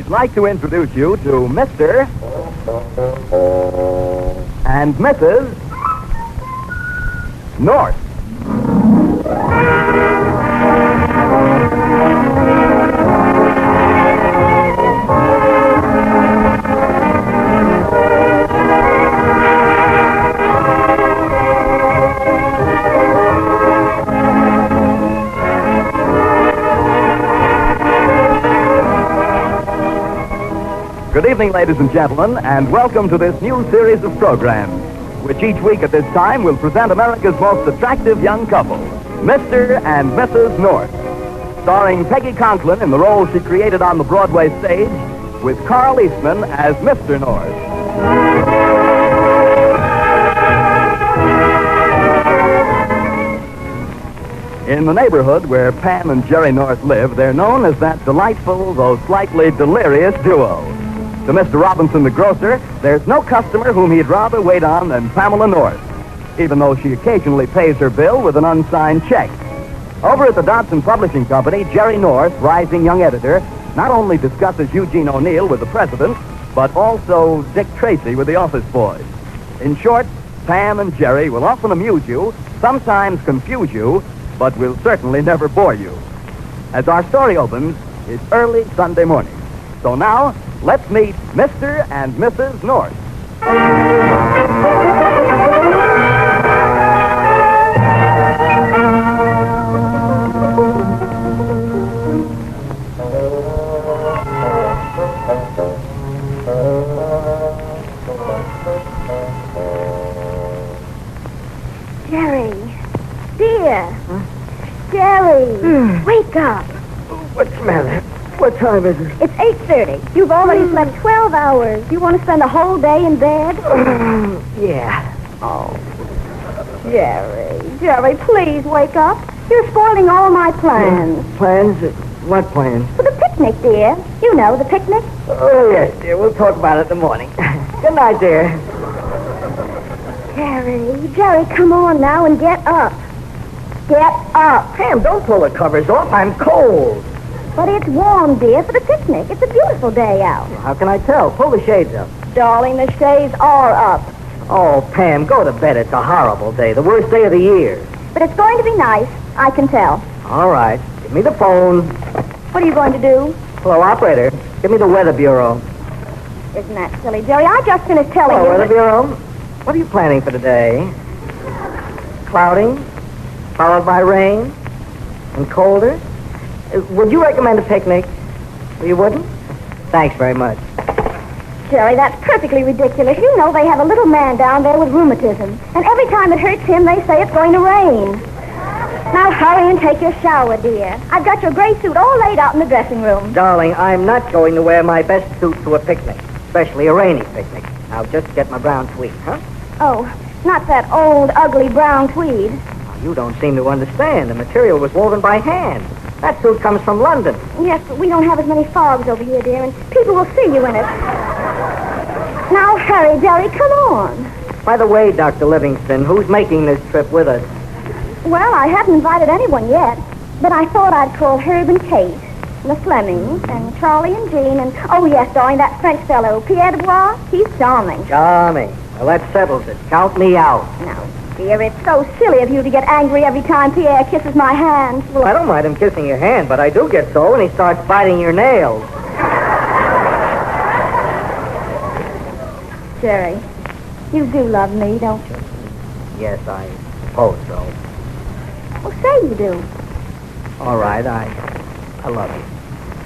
we'd like to introduce you to Mr. and Mrs. North. Good evening, ladies and gentlemen, and welcome to this new series of programs, which each week at this time will present America's most attractive young couple, Mr. and Mrs. North, starring Peggy Conklin in the role she created on the Broadway stage, with Carl Eastman as Mr. North. In the neighborhood where Pam and Jerry North live, they're known as that delightful, though slightly delirious duo. To Mr. Robinson, the grocer, there's no customer whom he'd rather wait on than Pamela North, even though she occasionally pays her bill with an unsigned check. Over at the Dodson Publishing Company, Jerry North, rising young editor, not only discusses Eugene O'Neill with the president, but also Dick Tracy with the office boys. In short, Pam and Jerry will often amuse you, sometimes confuse you, but will certainly never bore you. As our story opens, it's early Sunday morning. So now, let's meet Mr. and Mrs. North. Jerry, dear. Jerry, wake up. What's the matter? What time is it? It's 8:30. You've already slept 12 hours. You want to spend a whole day in bed? Yeah. Oh, Jerry, please wake up. You're spoiling all my plans. Plans? What plans? For the picnic, dear. You know, the picnic. Oh, yes, dear. We'll talk about it in the morning. Good night, dear. Jerry, come on now and get up. Get up. Pam, don't pull the covers off. I'm cold. But it's warm, dear, for the picnic. It's a beautiful day out. How can I tell? Pull the shades up. Darling, the shades are up. Oh, Pam, go to bed. It's a horrible day. The worst day of the year. But it's going to be nice. I can tell. All right. Give me the phone. What are you going to do? Hello, operator. Give me the Weather Bureau. Isn't that silly, Jerry? I just finished telling Hello, you. Weather Bureau. What are you planning for today? Cloudy, followed by rain, and colder? Would you recommend a picnic? You wouldn't? Thanks very much. Jerry, that's perfectly ridiculous. You know they have a little man down there with rheumatism. And every time it hurts him, they say it's going to rain. Now hurry and take your shower, dear. I've got your gray suit all laid out in the dressing room. Darling, I'm not going to wear my best suit to a picnic, especially a rainy picnic. I'll just get my brown tweed, huh? Oh, not that old, ugly brown tweed. You don't seem to understand. The material was woven by hand. That suit comes from London. Yes, but we don't have as many fogs over here, dear, and people will see you in it. Now hurry, Jerry, come on. By the way, Dr. Livingston, who's making this trip with us? Well, I haven't invited anyone yet, but I thought I'd call Herb and Kate, and the Flemings, and Charlie and Jean, and, oh, yes, darling, that French fellow, Pierre Dubois. He's charming. Charming. Well, that settles it. Count me out. Now, dear, it's so silly of you to get angry every time Pierre kisses my hand. Well, I don't mind him kissing your hand, but I do get so when he starts biting your nails. Jerry, you do love me, don't you? Yes, I suppose so. Well, say you do. All right, I love you.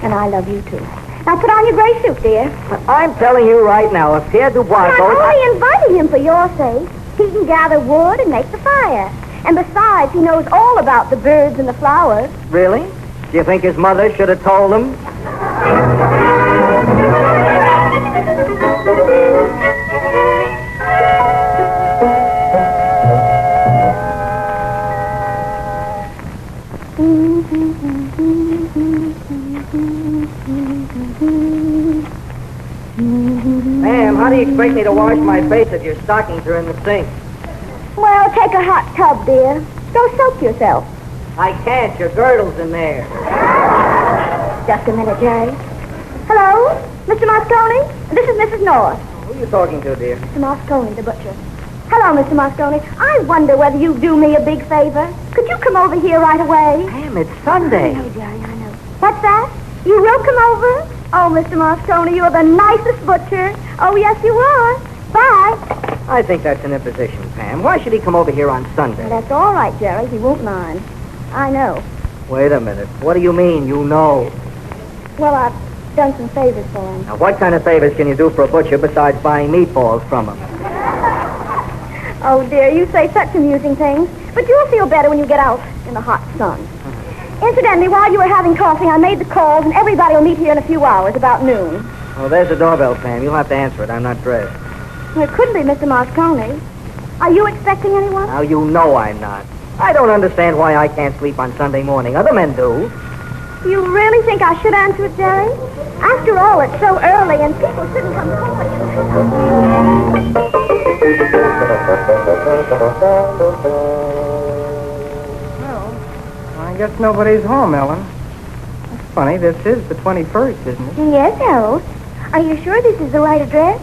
And I love you, too. Now, put on your gray suit, dear. I'm telling you right now, if Pierre Dubois I'm goes... only inviting him for your sake. He can gather wood and make the fire. And besides, he knows all about the birds and the flowers. Really? Do you think his mother should have told him? Ma'am, how do you expect me to wash my face if your stockings are in the sink? Well, take a hot tub, dear. Go soak yourself. I can't. Your girdle's in there. Just a minute, Jerry. Hello? Mr. Moscone, this is Mrs. North. Who are you talking to, dear? Mr. Moscone, the butcher. Hello, Mr. Moscone. I wonder whether you do me a big favor. Could you come over here right away? Pam, it's Sunday. I know, Jerry, I know. What's that? You will come over? Oh, Mr. Moscone, you are the nicest butcher. Oh, yes, you are. Bye. I think that's an imposition, Pam. Why should he come over here on Sunday? Well, that's all right, Jerry. He won't mind. I know. Wait a minute. What do you mean, you know? Well, I've done some favors for him. Now, what kind of favors can you do for a butcher besides buying meatballs from him? Oh, dear, you say such amusing things. But you'll feel better when you get out in the hot sun. Incidentally, while you were having coffee, I made the calls, and everybody will meet here in a few hours, about noon. Oh, there's the doorbell, Pam. You'll have to answer it. I'm not dressed. Well, it couldn't be Mr. Moscone. Are you expecting anyone? Now, you know I'm not. I don't understand why I can't sleep on Sunday morning. Other men do. You really think I should answer it, Jerry? After all, it's so early, and people shouldn't come calling. Well, I guess nobody's home, Ellen. That's funny. This is the 21st, isn't it? Yes, Harold. Are you sure this is the right address?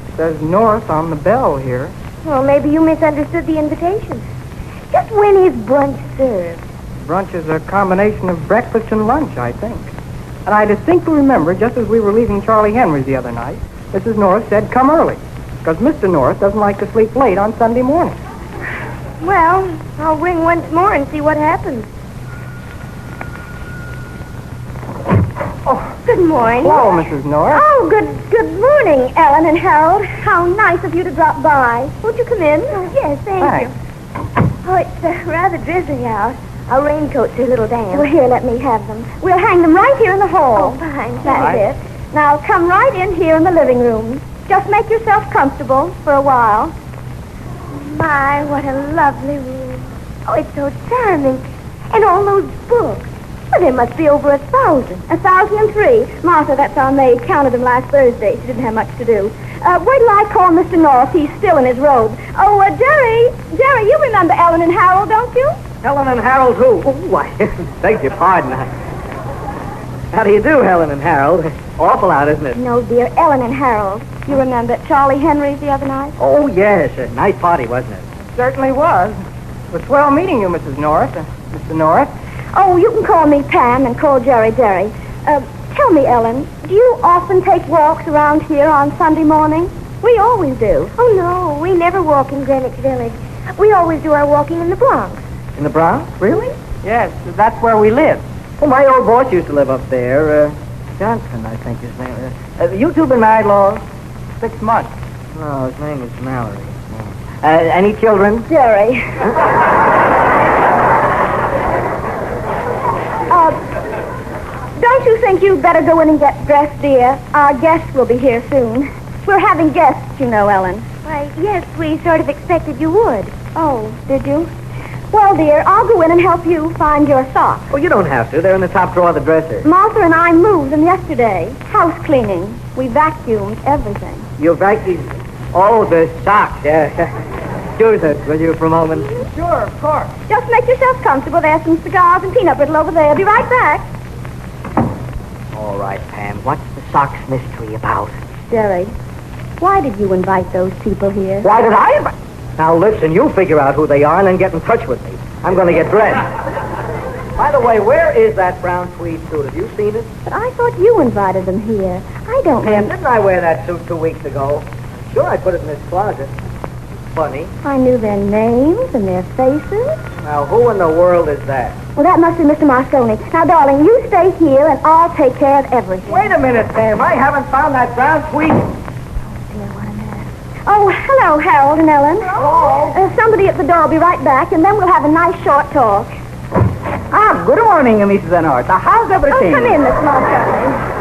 It says North on the bell here. Well, maybe you misunderstood the invitation. Just when is brunch served? Brunch is a combination of breakfast and lunch, I think. And I distinctly remember, just as we were leaving Charlie Henry's the other night, Mrs. North said, come early, because Mr. North doesn't like to sleep late on Sunday morning. Well, I'll ring once more and see what happens. Oh, Good morning. hello, Mrs. North. Oh, good morning, Ellen and Harold. How nice of you to drop by. Won't you come in? Oh, yes, thank Thanks. you. Oh, it's rather drizzly out. Our raincoats are a little damp. Well, here, let me have them. We'll hang them right here in the hall. Oh, fine. That's Right. it. Now, come right in here in the living room. Just make yourself comfortable for a while. My, what a lovely room. Oh, it's so charming. And all those books. Well, there must be over 1,000. 1,003. Martha, that's our maid, counted them last Thursday. She didn't have much to do. Wait till I call Mr. North. He's still in his robe. Oh, Jerry, you remember Ellen and Harold, don't you? Helen and Harold who? Oh, I beg your pardon. How do you do, Helen and Harold? Awful out, isn't it? No, dear, Ellen and Harold. You remember Charlie Henry's the other night? Oh, yes. A nice party, wasn't it? Certainly was. It was swell meeting you, Mrs. North. Mr. North. Oh, you can call me Pam and call Jerry Jerry. Tell me, Ellen, do you often take walks around here on Sunday morning? We always do. Oh, no, we never walk in Greenwich Village. We always do our walking in the Bronx. In the Bronx? Really? Yes, that's where we live. Well, my old boss used to live up there. Johnson, I think his name is. You two been married long? 6 months. No, his name is Mallory. Any children? Jerry. Don't you think you'd better go in and get dressed, dear? Our guests will be here soon. We're having guests, you know, Ellen. Why, yes, we sort of expected you would. Oh, did you? Well, dear, I'll go in and help you find your socks. Oh, you don't have to. They're in the top drawer of the dresser. Martha and I moved them yesterday. House cleaning. We vacuumed everything. Your vacuum. Oh, the socks. Yeah. Excuse us, will you, for a moment? Sure, of course. Just make yourself comfortable. There's some cigars and peanut brittle over there. Be right back. All right, Pam. What's the socks mystery about? Jerry, why did you invite those people here? Why did I? Now, listen, you figure out who they are and then get in touch with me. I'm going to get dressed. By the way, where is that brown tweed suit? Have you seen it? But I thought you invited them here. I don't Pam, know. didn't I wear that suit 2 weeks ago? Sure, I put it in this closet. Funny. I knew their names and their faces. Now, who in the world is that? Well, that must be Mr. Moscone. Now, darling, you stay here and I'll take care of everything. Wait a minute, Pam. I haven't found that brown tweed. Dear, what a mess. Oh, hello, Harold and Ellen. Hello. Somebody at the door will be right back, and then we'll have a nice short talk. Ah, good morning, Mrs. North. How's Oh, everything? come in, Miss Moscone.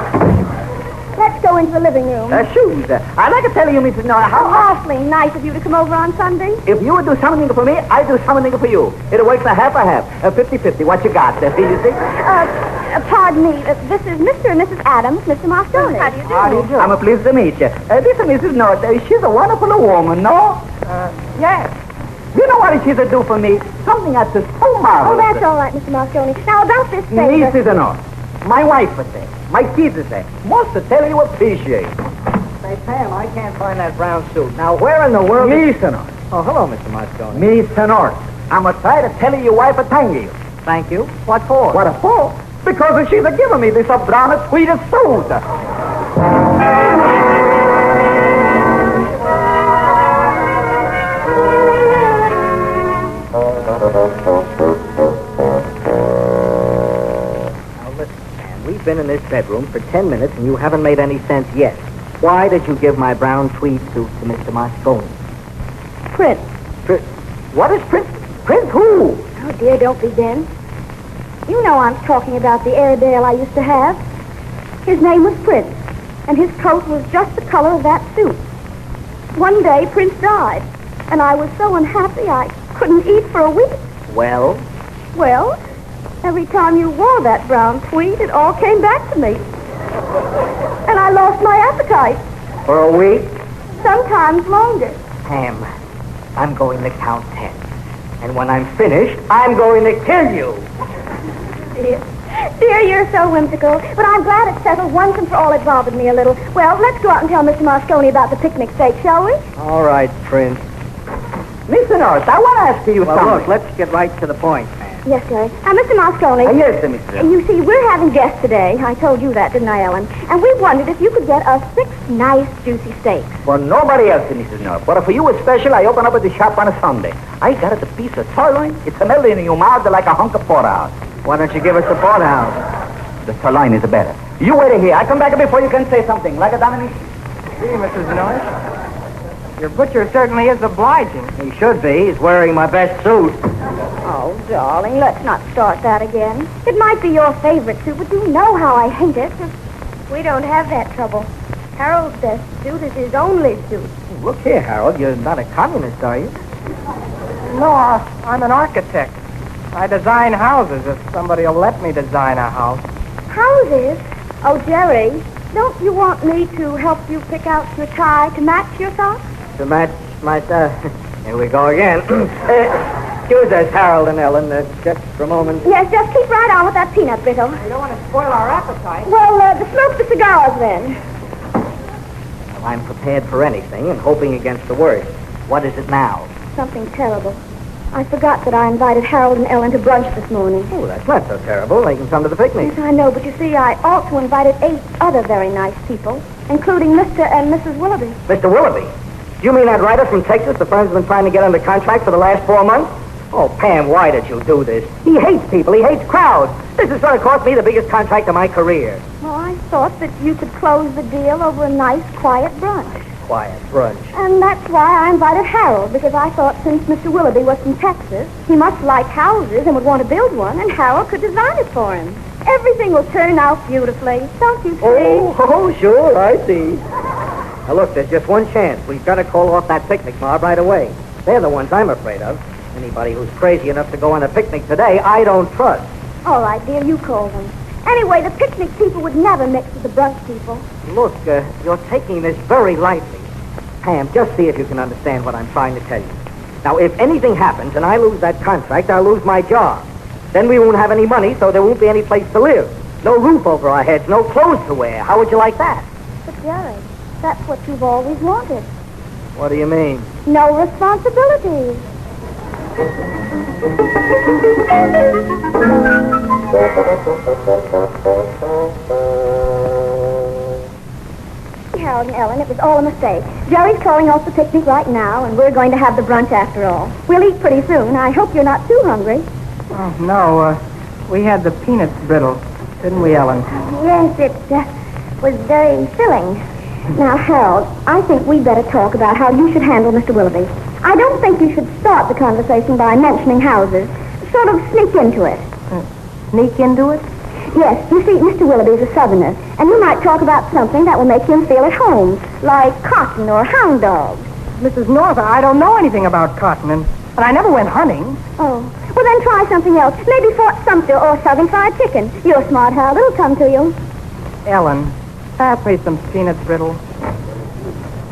Let's go into the living room. Shoes. I'd like to tell you, Mrs. North, How awfully nice of you to come over on Sunday. if you would do something for me, I'd do something for you. It works a half. 50-50. What you got? You see? Pardon me. This is Mr. and Mrs. Adams, Mr. Moscone. How do you do? How do you do? I'm pleased to meet you. This is Mrs. North. She's a wonderful woman, no? Yes. You know what she's do for me? Something that's so marvelous. Oh, that's all right, Mr. Moscone. Now, about this favor. Mrs. North. My wife is there. My kids is there. Most to tell you appreciate. Say, Pam, I can't find that brown suit. Now, where in the world... Listen, Oh, hello, Mr. Moscone. me, Senor. I'm a try to tell your wife a thank you. Thank you. What for? What a for? Because she's a giving me this brown sweetest suit. Now, listen, Pam, we've been in this bedroom for 10 minutes, and you haven't made any sense yet. Why did you give my brown tweed suit to Mr. Moscone? Prince. What is Prince? Prince who? Oh, dear, don't begin. You know I'm talking about the Airedale I used to have. His name was Prince, and his coat was just the color of that suit. One day, Prince died, and I was so unhappy I couldn't eat for a week. Well? Well, every time you wore that brown tweed, it all came back to me. And I lost my appetite. For a week? Sometimes longer. Pam, I'm going to count 10. And when I'm finished, I'm going to kill you. Dear, you're so whimsical. But I'm glad it's settled once and for all. It bothered me a little. Well, let's go out and tell Mr. Moscone about the picnic steak, shall we? All right, Prince. Listen, North, I want to ask you Well, something. look, let's get right to the point, man. Yes, Jerry. Mr. Moscone. Yes, Mr. You see, we're having guests today. I told you that, didn't I, Ellen? And we wondered if you could get us 6 nice, juicy steaks. For nobody else, Mrs. North. But for you especially, I open up at the shop on a Sunday. I got it a piece of sirloin. It's a melting in your mouth like a hunk of porterhouse. Why don't you give us the porterhouse? The sirloin is better. You wait here. I come back before you can say something. Like a Dominic. See, Mrs. North, your butcher certainly is obliging. He should be. He's wearing my best suit. Oh, darling, let's not start that again. It might be your favorite suit, but you know how I hate it. We don't have that trouble. Harold's best suit is his only suit. Look here, Harold. You're not a communist, are you? No, I'm an architect. I design houses if somebody will let me design a house. Houses? Oh, Jerry, don't you want me to help you pick out your tie to match your socks? To match my... here we go again. Excuse us, Harold and Ellen, just for a moment. Yes, just keep right on with that peanut brittle. You don't want to spoil our appetite. Well, smoke the cigars then. Well, I'm prepared for anything and hoping against the worst. What is it now? Something terrible. I forgot that I invited Harold and Ellen to brunch this morning. Oh, that's not so terrible. They can come to the picnic. Yes, I know, but you see, I also invited 8 other very nice people, including Mr. and Mrs. Willoughby. Mr. Willoughby? Do you mean that writer from Texas the firm's been trying to get under contract for the last 4 months? Oh, Pam, why did you do this? He hates people. He hates crowds. This is going to cost me the biggest contract of my career. Well, I thought that you could close the deal over a nice, quiet brunch. Quiet brunch. And that's why I invited Harold, because I thought since Mr. Willoughby was from Texas, he must like houses and would want to build one, and Harold could design it for him. Everything will turn out beautifully, don't you see? Oh, sure, I see. Now, look, there's just one chance. We've got to call off that picnic mob right away. They're the ones I'm afraid of. Anybody who's crazy enough to go on a picnic today, I don't trust. All right, dear, you call them. Anyway, the picnic people would never mix with the brunch people. Look, you're taking this very lightly. Pam, just see if you can understand what I'm trying to tell you. Now, if anything happens and I lose that contract, I'll lose my job. Then we won't have any money, so there won't be any place to live. No roof over our heads, no clothes to wear. How would you like that? But, Jerry, that's what you've always wanted. What do you mean? No responsibilities. Harold and Ellen, it was all a mistake. Jerry's calling off the picnic right now, and we're going to have the brunch after all. We'll eat pretty soon. I hope you're not too hungry. Oh, no, we had the peanut brittle, didn't we, Ellen? Yes, it was very filling. Now, Harold, I think we'd better talk about how you should handle Mr. Willoughby. I don't think you should start the conversation by mentioning houses. Sort of sneak into it. Sneak into it? Yes, you see, Mr. Willoughby is a Southerner, and you might talk about something that will make him feel at home, like cotton or hound dogs. Mrs. North, I don't know anything about cotton, and I never went hunting. Oh, well then try something else. Maybe Fort Sumter or Southern Fried Chicken. You're smart, Harold. It'll come to you. Ellen, pass me some peanut brittle.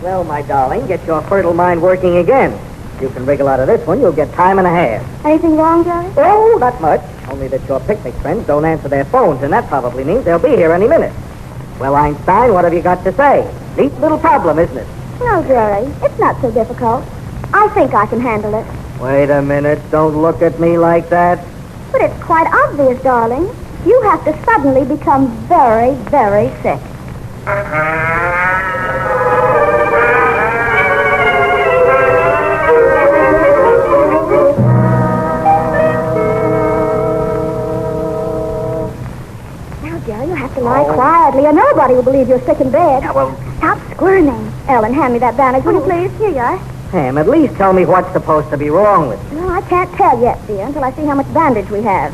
Well, my darling, get your fertile mind working again. If you can wriggle out of this one, you'll get time and a half. Anything wrong, Jerry? Oh, not much. Only that your picnic friends don't answer their phones, and that probably means they'll be here any minute. Well, Einstein, what have you got to say? Neat little problem, isn't it? No, Jerry. It's not so difficult. I think I can handle it. Wait a minute. Don't look at me like that. But it's quite obvious, darling. You have to suddenly become very, very sick. Jerry, you have to lie quietly, or nobody will believe you're sick in bed. Yeah, well... Stop squirming. Ellen, hand me that bandage, will you please? Here you are. Pam, at least tell me what's supposed to be wrong with you. No, I can't tell yet, dear, until I see how much bandage we have.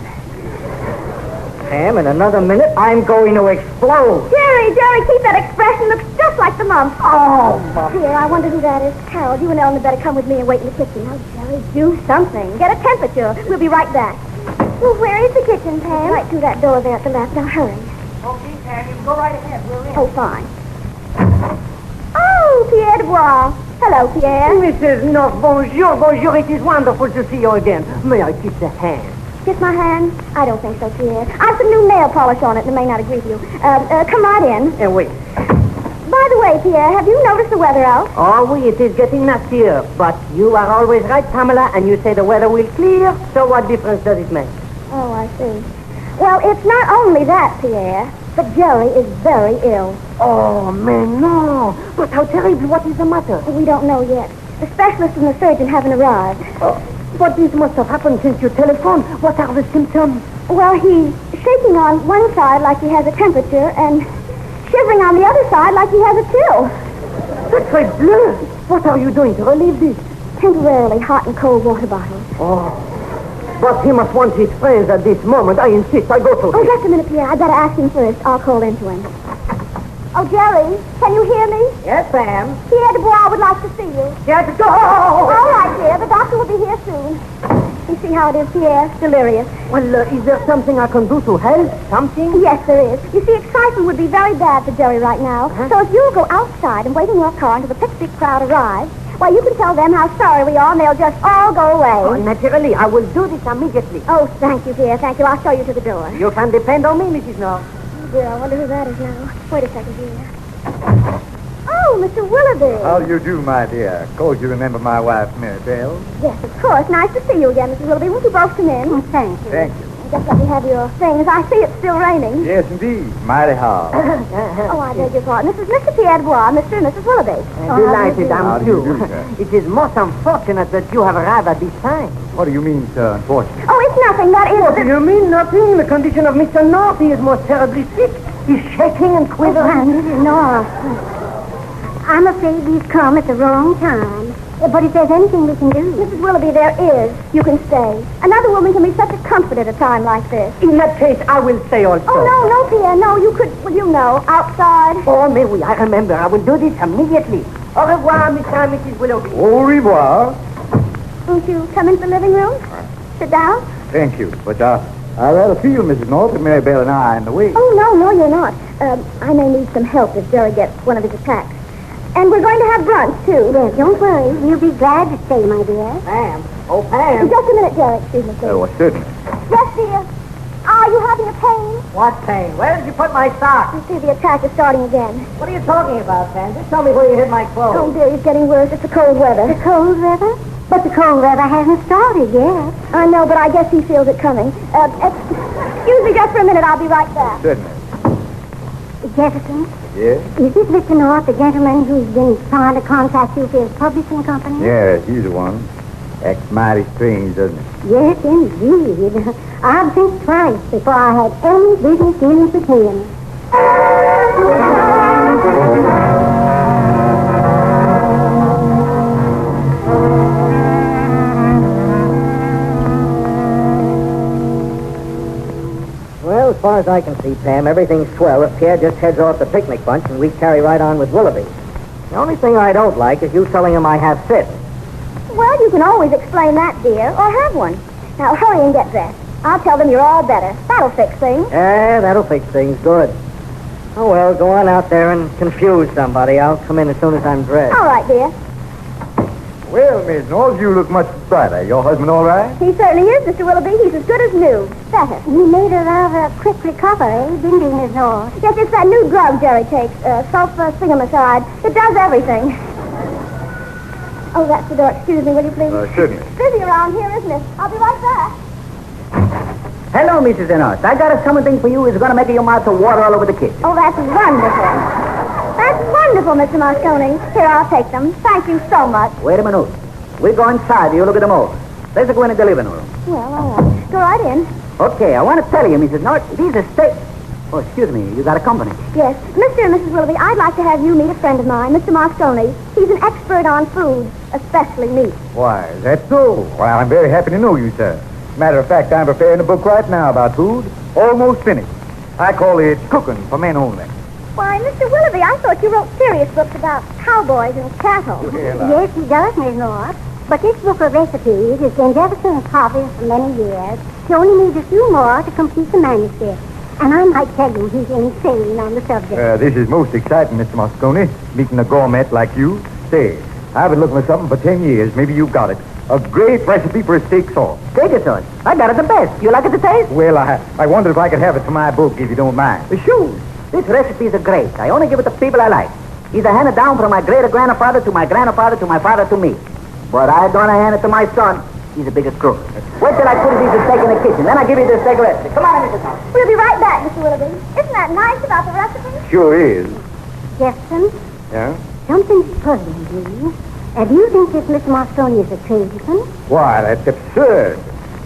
Pam, in another minute, I'm going to explode. Jerry, keep that expression. Looks just like the mumps. Oh, Mom. Dear, I wonder who that is. Carol, you and Ellen had better come with me and wait in the kitchen. Oh, Jerry, do something. Get a temperature. We'll be right back. Well, where is the kitchen, Pam? Right through that door there at the left. Now, hurry. Okay, Pam, you can go right ahead. We're in. Oh, fine. Oh, Pierre Dubois. Hello, Pierre. Mrs. North, bonjour. It is wonderful to see you again. May I kiss the hand? Kiss my hand? I don't think so, Pierre. I've some new nail polish on it and it may not agree with you. Come right in. And wait. By the way, Pierre, have you noticed the weather out? Oh, oui, it is getting nastier. But you are always right, Pamela, and you say the weather will clear. So what difference does it make? Oh, I see. Well, it's not only that, Pierre, but Jerry is very ill. Oh, man, no. But how terrible. What is the matter? We don't know yet. The specialist and the surgeon haven't arrived. But this must have happened since you telephoned. What are the symptoms? Well, he's shaking on one side like he has a temperature and shivering on the other side like he has a chill. Sacré bleu. What are you doing to relieve this? Temporarily hot and cold water bottles. Oh. But he must want his friends at this moment. I insist. I go to Oh, him. just a minute, Pierre. I'd better ask him first. I'll call into him. Oh, Jerry, can you hear me? Yes, Pam. Pierre Dubois would like to see you. Yes, go! All right, Pierre. The doctor will be here soon. You see how it is, Pierre? Delirious. Well, is there something I can do to help? Something? Yes, there is. You see, excitement would be very bad for Jerry right now. So if you'll go outside and wait in your car until the picnic crowd arrives, why, you can tell them how sorry we are, and they'll just all go Oh, away. naturally. I will do this immediately. Oh, thank you, Pierre. Thank you. I'll show you to the door. You can depend on me, Mrs. North. Dear, I wonder who that is now. Wait a second, dear. Oh, Mr. Willoughby. How do you do, my dear? Of course you remember my wife, Maribel. Yes, of course. Nice to see you again, Mrs. Willoughby. Won't you both come in? Thank you. Thank you. Just let me have your things. I see it's still raining. Yes, indeed. Mighty hard. Oh, I beg your pardon. This is Mr. Pierre Dubois, Mr. and Mrs. Willoughby. Delighted, How I'm do you too. do, sir? It is most unfortunate that you have arrived at this time. What do you mean, sir, unfortunate? Oh, it's nothing. That What do is... you mean, nothing? The condition of Mr. North, he is most terribly sick. He's shaking and quivering. Mrs. North. I'm afraid we've come at the wrong time. But if there's anything we can do... Mrs. Willoughby, there is. You can stay. Another woman can be such a comfort at a time like this. In that case, I will stay also. Oh, no, Pierre. No, you could... Well, you know, outside. Oh, mais oui, I remember. I will do this immediately. Au revoir, Mr. and Mrs. Willoughby. Au revoir. Won't you come into the living room? Sit down. Thank you. But, I rather feel, Mrs. North, that Maribel and I are in the way. Oh, no, you're not. I may need some help if Jerry gets one of his attacks. And we're going to have brunch, too. Yes, don't worry. We'll be glad to stay, my dear. Pam. Oh, Pam. Just a minute, Jerry. Excuse me, please. Oh, certainly. Yes, dear. Are you having a pain? What pain? Where did you put my sock? You see, the attack is starting again. What are you talking about, Pam? Just tell me where you hid my Oh, clothes. dear, it's getting worse. It's the cold weather. The cold weather? But the cold weather hasn't started yet. I know, but I guess he feels it coming. Excuse me just for a minute. I'll be right back. Certainly. Jefferson, Yes? is this Mr. North, the gentleman who's been trying to contact you for his publishing company? Yes, he's the one. Acts mighty strange, doesn't it? Yes, indeed. I'd think twice before I had any business dealings with him. Well, as far as I can see, Pam, everything's swell if Pierre just heads off the picnic bunch and we carry right on with Willoughby. The only thing I don't like is you telling him I have fits. Well, you can always explain that, dear, or have one. Now, hurry and get dressed. I'll tell them you're all better. That'll fix things. Yeah, that'll fix things. Good. Oh, well, go on out there and confuse somebody. I'll come in as soon as I'm dressed. All right, dear. Well, Miss North, you look much brighter. Your husband all right? He certainly is, Mr. Willoughby. He's as good as new. Better. He made a rather quick recovery, didn't he, Miss North? Yes, it's that new drug Jerry takes, sulfasingamide. It does everything. Oh, that's the door. Excuse me, will you please? Certainly. It's busy around here, isn't it? I'll be right back. Hello, Mrs. Dishonest. I got something for you. It's going to make your mouth to water all over the kitchen. Oh, that's wonderful. That's wonderful, Mr. Moscone. Here, I'll take them. Thank you so much. Wait a minute. We go inside. You look at them over. Let's go in the living room. Well, all right. Go right in. Okay, I want to tell you, Mrs. North, these are steak. Oh, excuse me. You got a company. Yes. Mr. and Mrs. Willoughby, I'd like to have you meet a friend of mine, Mr. Moscone. He's an expert on food, especially meat. Why, is that so? Well, I'm very happy to know you, sir. Matter of fact, I'm preparing a book right now about food. Almost finished. I call it Cooking for Men Only. Why, Mr. Willoughby, I thought you wrote serious books about cowboys and cattle. Yes, he does, Miss North. But this book of recipes has been Jefferson's hobby for many years. He only needs a few more to complete the manuscript. And I might tell you he's insane on the subject. This is most exciting, Mr. Moscone. Meeting a gourmet like you. Say, I've been looking for something for 10 years. Maybe you've got it. A great recipe for a steak sauce. Steak sauce. I got it the best. You like it to taste? Well, I wonder if I could have it for my book, if you don't mind. Sure. These recipes are great. I only give it to people I like. Either hand it down from my great-grandfather to my grandfather to my father to me. But I'm going to hand it to my son. He's the biggest crook. Wait till I put a piece of steak in the kitchen. Then I'll give you the steak recipe. Come on, Mrs. North. We'll be right back, Mr. Willoughby. Isn't that nice about the recipe? Sure is. Jefferson, Yeah? something's puzzling me. Do you think this Miss Moscone is a tradesman? Why, that's absurd.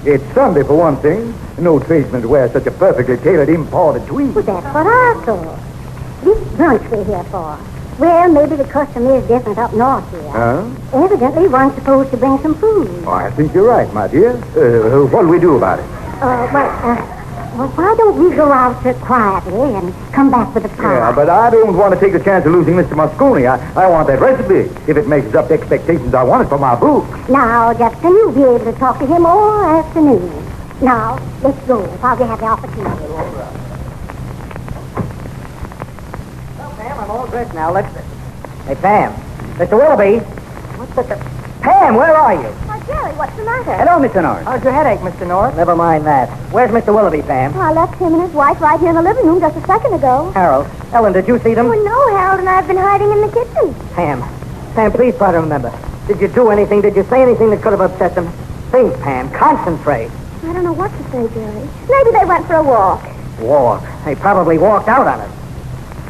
It's Sunday, for one thing. No tradesman to wear such a perfectly tailored imported tweed. Well, that's what I thought. This brunch we're here for. Well, maybe the custom is different up north here. Huh? Evidently, one's supposed to bring some food. Oh, I think you're right, my dear. What'll we do about it? Well, why don't we go out quietly and come back with a pie? Yeah, but I don't want to take the chance of losing Mr. Moscone. I want that recipe. If it measures up to expectations, I want it for my book. Now, Jefferson, you'll be able to talk to him all afternoon. Now, let's go while we have the opportunity. Well, Pam, I'm all dressed now. Let's... Hey, Pam. Mr. Willoughby. What's the... Pam, where are you? Why, Jerry, what's the matter? Hello, Mr. North. How's your headache, Mr. North? Never mind that. Where's Mr. Willoughby, Pam? Well, I left him and his wife right here in the living room just a second ago. Harold. Ellen, did you see them? Oh, no, Harold and I have been hiding in the kitchen. Pam. Pam, please try to remember. Did you do anything? Did you say anything that could have upset them? Think, Pam. Concentrate. I don't know what to say, Jerry. Maybe they went for a walk. Walk. They probably walked out on us.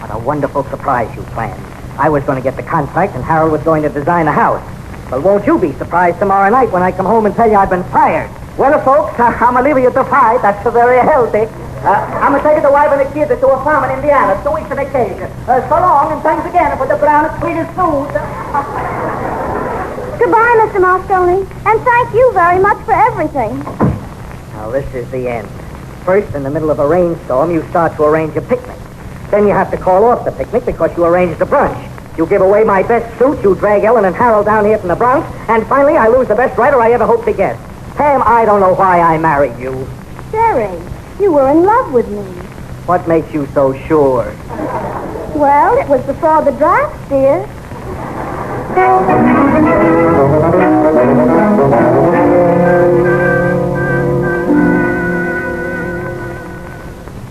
What a wonderful surprise you planned. I was going to get the contract and Harold was going to design the house. Well, won't you be surprised tomorrow night when I come home and tell you I've been fired? Well, folks, I'm going to leave you to fight. That's very healthy. I'm going to take the wife and the kids to a farm in Indiana. 2 weeks on vacation. So long, and thanks again for the brown and sweetest food. Goodbye, Mr. Moscone. And thank you very much for everything. Now, this is the end. First, in the middle of a rainstorm, you start to arrange a picnic. Then you have to call off the picnic because you arranged a brunch. You give away my best suit, you drag Ellen and Harold down here from the Bronx, and finally I lose the best writer I ever hoped to get. Pam, I don't know why I married you. Jerry, you were in love with me. What makes you so sure? Well, it was before the draft, dear.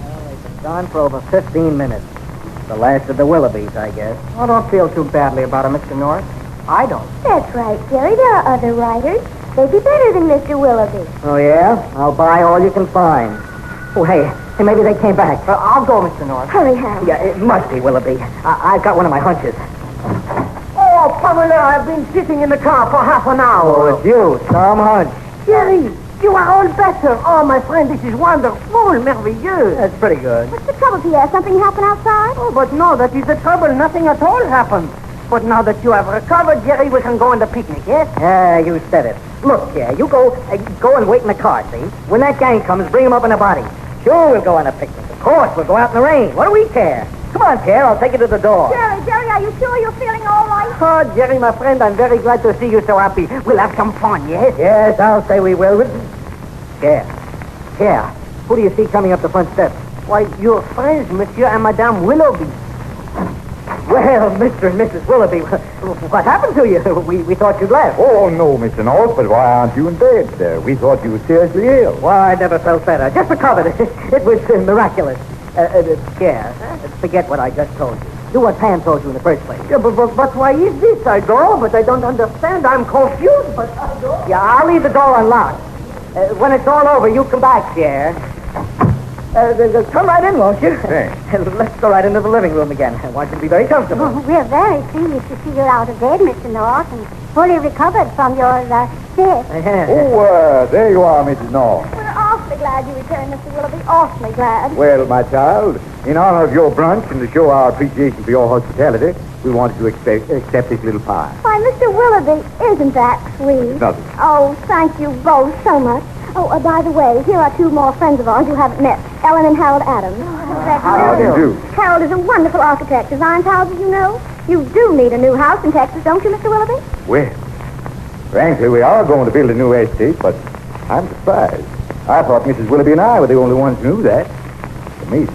Well, they've been gone for over 15 minutes. The last of the Willoughbys, I guess. Oh, don't feel too badly about it, Mr. North. I don't. That's right, Jerry. There are other writers. They'd be better than Mr. Willoughby. Oh, yeah? I'll buy all you can find. Oh, hey, maybe they came back. I'll go, Mr. North. Hurry, Harold. Yeah, it must be Willoughby. I've got one of my hunches. Oh, Pamela, I've been sitting in the car for half an hour. Oh, it's you, Tom Hunt. Jerry, you are all better. Oh, my friend, this is wonderful, merveilleux. That's pretty good. What's the trouble, Pierre? Something happened outside? Oh, but no, that is the trouble. Nothing at all happened. But now that you have recovered, Jerry, we can go on the picnic, yes? Yeah, you said it. Look, yeah, you go and wait in the car, see? When that gang comes, bring them up in a body. Sure, we'll go on a picnic. Of course, we'll go out in the rain. What do we care? Come on, Pierre, I'll take you to the door. Jerry, are you sure you're feeling all right? Oh, Jerry, my friend, I'm very glad to see you so happy. We'll have some fun, yes? Yes, I'll say we will. Pierre, who do you see coming up the front steps? Why, your friends, Monsieur and Madame Willoughby. Well, Mr. and Mrs. Willoughby, what happened to you? We thought you'd left. Oh, no, Mr. North, but why aren't you in bed? We thought you were seriously ill. Why, I never felt better. Just recovered. It was miraculous. Pierre, forget what I just told you. Do what Pam told you in the first place. Yeah, but why is this? I go, but I don't understand. I'm confused, but I go. Yeah, I'll leave the door unlocked. When it's all over, you come back, Pierre. Come right in, won't you? Thanks. Let's go right into the living room again. I want you to be very comfortable. Oh, we're very pleased to see you're out of bed, Mr. North, and fully recovered from your fit. Oh, there you are, Mrs. North. We're awfully glad you returned, Mr. Willoughby. Awfully glad. Well, my child, in honor of your brunch and to show our appreciation for your hospitality, we wanted to accept this little pie. Why, Mr. Willoughby, isn't that sweet? Nothing. Oh, thank you both so much. Oh, by the way, here are two more friends of ours you haven't met, Ellen and Harold Adams. How do you do? Harold is a wonderful architect. Designs houses, you know. You do need a new house in Texas, don't you, Mr. Willoughby? Well, frankly, we are going to build a new estate, but I'm surprised. I thought Mrs. Willoughby and I were the only ones who knew that. For me.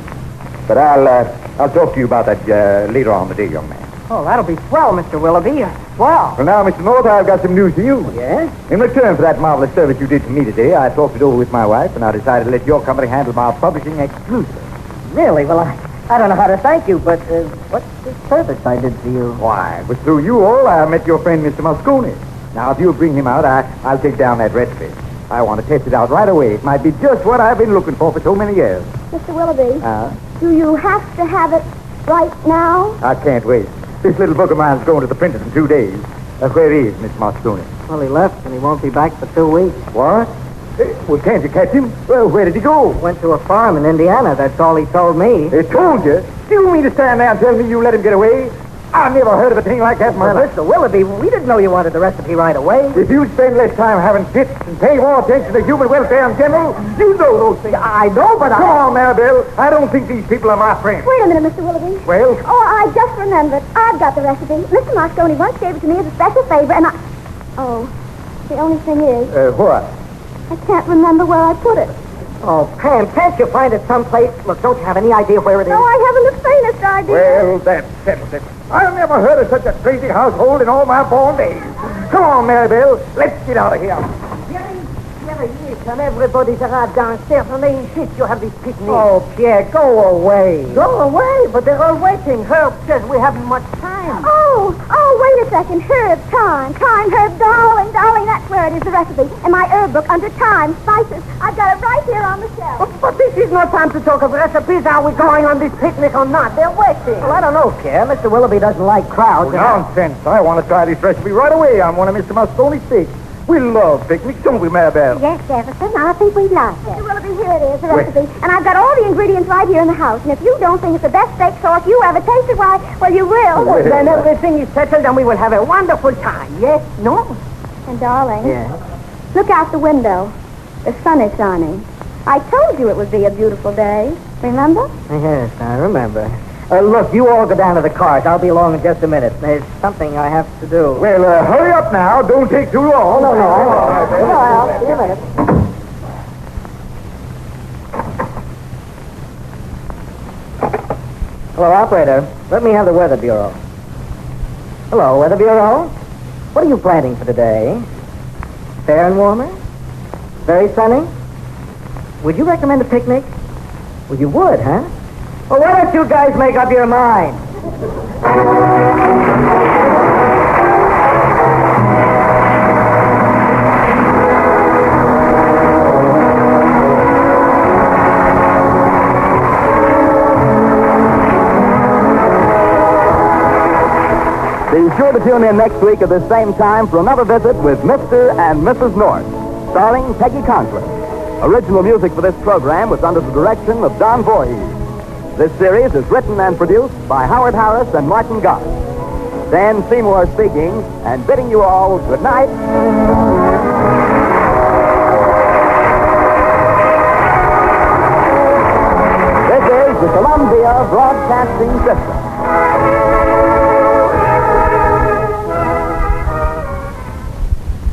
But I'll talk to you about that later on in the day, young man. Oh, that'll be swell, Mr. Willoughby. Swell. Well, now, Mr. North, I've got some news for you. Yes? In return for that marvelous service you did for me today, I talked it over with my wife, and I decided to let your company handle my publishing exclusive. Really? Well, I don't know how to thank you, but what's the service I did for you? Why, it was through you all I met your friend, Mr. Moscone. Now, if you'll bring him out, I'll take down that recipe. I want to test it out right away. It might be just what I've been looking for so many years. Mr. Willoughby, do you have to have it right now? I can't wait. This little book of mine's going to the printers in 2 days. Where is Miss Moscone? Well, he left, and he won't be back for 2 weeks. What? Well, can't you catch him? Well, where did he go? Went to a farm in Indiana. That's all he told me. He told you? Do you mean to stand there and tell me you let him get away? I never heard of a thing like that in my life. Mr. Willoughby, we didn't know you wanted the recipe right away. If you spend less time having fits and pay more attention to human welfare in general, you know those things. I know, but Come on, Maribel. I don't think these people are my friends. Wait a minute, Mr. Willoughby. Well? Oh, I just remembered. I've got the recipe. Mr. Moscone once gave it to me as a special favor, and I... Oh, the only thing is, What? I can't remember where I put it. Oh, Pam, can't you find it someplace? Look, don't you have any idea where it is? No, I haven't the faintest idea. Well, that settles it. I never heard of such a crazy household in all my born days. Come on, Maribel. Let's get out of here. Yes, and everybody's arrived downstairs, and they insist you have this picnic. Oh, Pierre, go away. Go away, but they're all waiting. Herb says we haven't much time. Oh, wait a second. Herb, thyme, herb, darling, that's where it is, the recipe. In my herb book under thyme, spices. I've got it right here on the shelf. But this is no time to talk of recipes. Are we going on this picnic or not? They're waiting. Well, I don't know, Pierre. Mr. Willoughby doesn't like crowds. Nonsense. I want to try this recipe right away on one of Mr. Moscone's steaks. We love picnics, don't we, Maribel? Yes, Jefferson, I think we'd like Mr. it. Willoughby, here it is, the recipe. And I've got all the ingredients right here in the house. And if you don't think it's the best steak sauce you ever tasted, why, well, you will. Well, then everything is settled, and we will have a wonderful time. Yes? No? And, darling, Yeah. look out the window. The sun is shining. I told you it would be a beautiful day. Remember? Yes, I remember. Look, you all go down to the cars. I'll be along in just a minute. There's something I have to do. Well, hurry up now. Don't take too long. No, I'll see you later. Hello, operator. Let me have the Weather Bureau. Hello, Weather Bureau. What are you planning for today? Fair and warmer? Very sunny? Would you recommend a picnic? Well, you would, huh? Well, why don't you guys make up your mind? Be sure to tune in next week at the same time for another visit with Mr. and Mrs. North, starring Peggy Conklin. Original music for this program was under the direction of Don Voorhees. This series is written and produced by Howard Harris and Martin Goss. Dan Seymour speaking and bidding you all good night. This is the Columbia Broadcasting System.